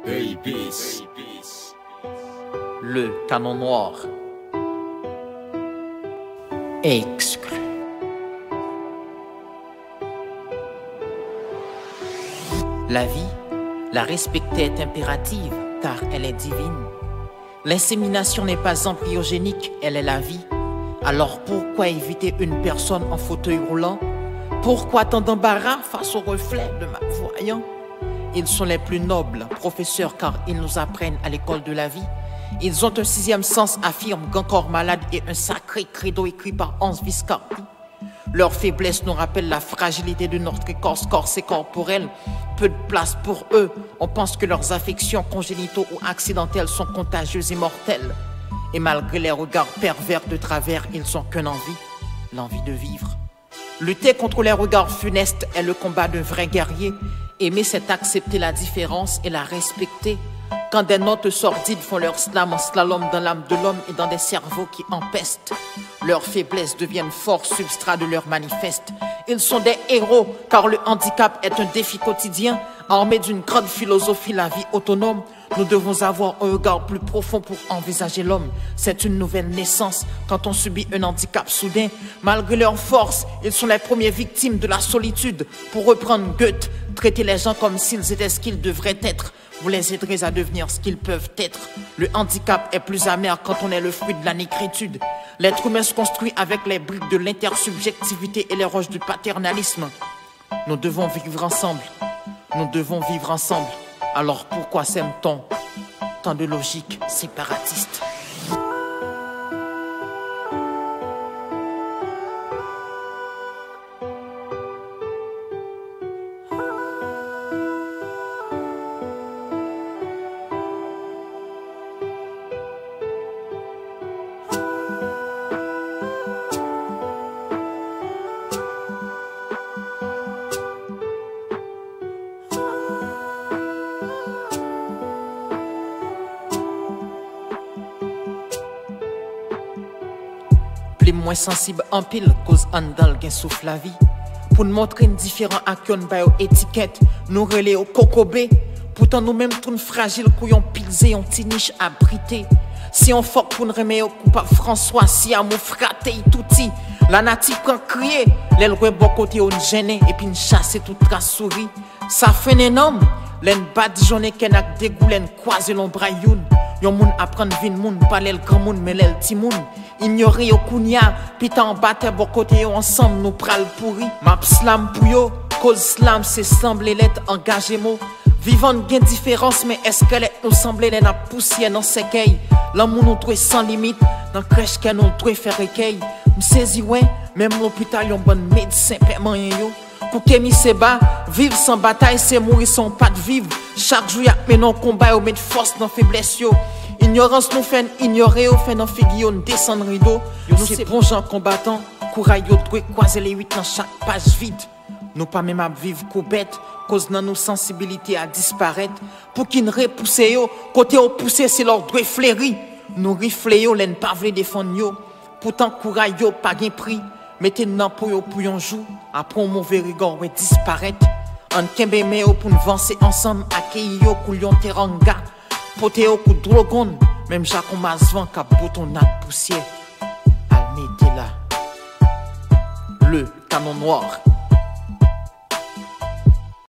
Babies. Le canon noir. Exclu. La vie, la respecter est impérative car elle est divine. L'insémination n'est pas embryogénique, elle est la vie. Alors pourquoi éviter une personne en fauteuil roulant? Pourquoi tant d'embarras face au reflet de ma voyant? Ils sont les plus nobles professeurs car ils nous apprennent à l'école de la vie. Ils ont un sixième sens, affirme qu'un corps malade est un sacré credo écrit par Hans Viscardi. Leur faiblesse nous rappelle la fragilité de notre écorce corps et corporel. Peu de place pour eux. On pense que leurs affections congénitaux ou accidentelles sont contagieuses et mortelles. Et malgré les regards pervers de travers, ils ont qu'une envie, l'envie de vivre. Lutter contre les regards funestes est le combat d'un vrai guerrier. Aimer, c'est accepter la différence et la respecter. Quand des notes sordides font leur slam en slalom dans l'âme de l'homme et dans des cerveaux qui empestent, leurs faiblesses deviennent force, substrat de leur manifeste. Ils sont des héros car le handicap est un défi quotidien. Armés d'une grande philosophie, la vie autonome, nous devons avoir un regard plus profond pour envisager l'homme. C'est une nouvelle naissance quand on subit un handicap soudain. Malgré leur force, ils sont les premières victimes de la solitude. Pour reprendre Goethe, traiter les gens comme s'ils étaient ce qu'ils devraient être. Vous les aiderez à devenir ce qu'ils peuvent être. Le handicap est plus amer quand on est le fruit de la négritude. L'être humain se construit avec les briques de l'intersubjectivité et les roches du paternalisme. Nous devons vivre ensemble. Nous devons vivre ensemble. Alors pourquoi s'aime-t-on? Tant de logique séparatiste. Plus moins sensible en pile, cause andal gen souffle la vie. Pour nous montrer une différence action bayo étiquette, nous relais au cocobé. Pourtant nous-mêmes tout fragile, couillon pilsé, on petit niche abrité. Si on fuck pour nous remettre au coupable François, si à mon fraté touti, la native quand crier, l'aile bon côté on gêné et puis une chasse toute trace souris. Ça fait un énorme, l'en badigeonné qu'en a dégoulen croiser l'ombre youn. Yon moun apprend vin moun, pas l'el grand moun, mais l'el ti moun. Ignorer yo kounya, pita en batte bon côté yo ensemble nous pral pourri. Map slam pou yo, cause slam c'est semblé l'être engagé mot. Vivant gen différence, mais est-ce que l'être nous semblait l'en a poussière dans ses cailles. L'amour nous trouve sans limite, dans crèche qu'elle nous trouve faire écueil. M'saisi ouais, même l'hôpital yon bon médecin paiement yo. Pour que mi se bat, vivre sans bataille, c'est mourir sans pas de vivre. Chaque jour y'a menon combat ou met force dans faiblesse yo. Ignorance nous fait ignorer ou fait dans figure on descend rideau. Nous c'est bon gens combattants, courage yo doit croiser les 8 dans chaque page vide. Nous pas même à vivre coubette, cause dans nos sensibilités à disparaître. Pour qu'ils ne repousse yo, côté au pousser c'est leur doigt fléri. Nous rifle yo, l'en pas vle défendre yo. Pourtant courage yo pas gain prix. Mettez-nous pour yon jour, après un mauvais rigor ouais disparaître. En kembe meo pour nous avancer ensemble, accueillir yo coulion teranga. Potéo coup de drogon, même Jacques Mazvan qui a bouton à poussière. Almettez là, le canon noir.